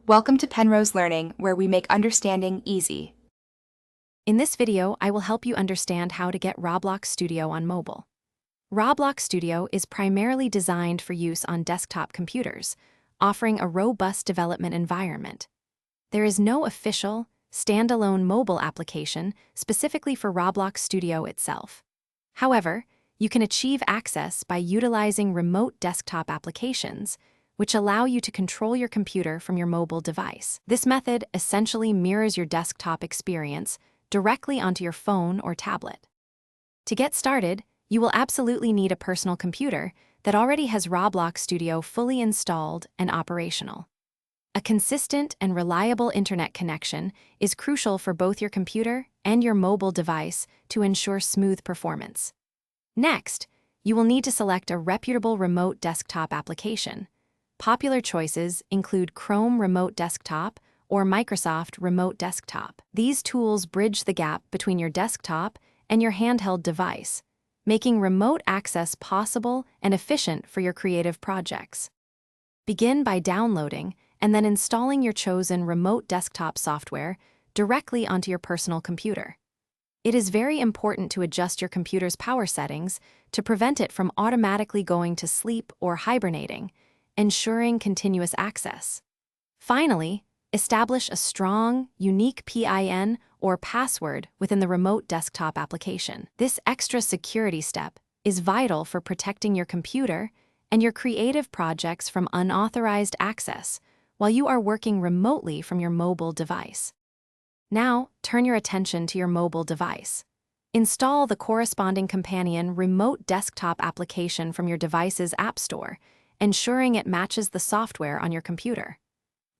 Welcome to Penrose Learning, where we make understanding easy. In this video, I will help you understand how to get Roblox Studio on mobile. Roblox Studio is primarily designed for use on desktop computers, offering a robust development environment. There is no official, standalone mobile application specifically for Roblox Studio itself. However, you can achieve access by utilizing remote desktop applications, which allow you to control your computer from your mobile device. This method essentially mirrors your desktop experience directly onto your phone or tablet. To get started, you will absolutely need a personal computer that already has Roblox Studio fully installed and operational. A consistent and reliable internet connection is crucial for both your computer and your mobile device to ensure smooth performance. Next, you will need to select a reputable remote desktop application. Popular choices include Chrome Remote Desktop or Microsoft Remote Desktop. These tools bridge the gap between your desktop and your handheld device, making remote access possible and efficient for your creative projects. Begin by downloading and then installing your chosen remote desktop software directly onto your personal computer. It is very important to adjust your computer's power settings to prevent it from automatically going to sleep or hibernating, ensuring continuous access. Finally, establish a strong, unique PIN or password within the remote desktop application. This extra security step is vital for protecting your computer and your creative projects from unauthorized access while you are working remotely from your mobile device. Now, turn your attention to your mobile device. Install the corresponding companion remote desktop application from your device's app store, ensuring it matches the software on your computer.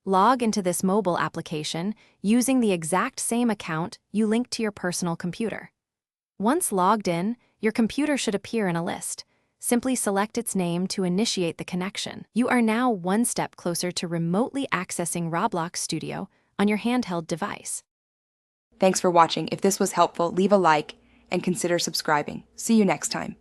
Log into this mobile application using the exact same account you linked to your personal computer. Once logged in, your computer should appear in a list. Simply select its name to initiate the connection. You are now one step closer to remotely accessing Roblox Studio on your handheld device. Thanks for watching. If this was helpful, leave a like and consider subscribing. See you next time.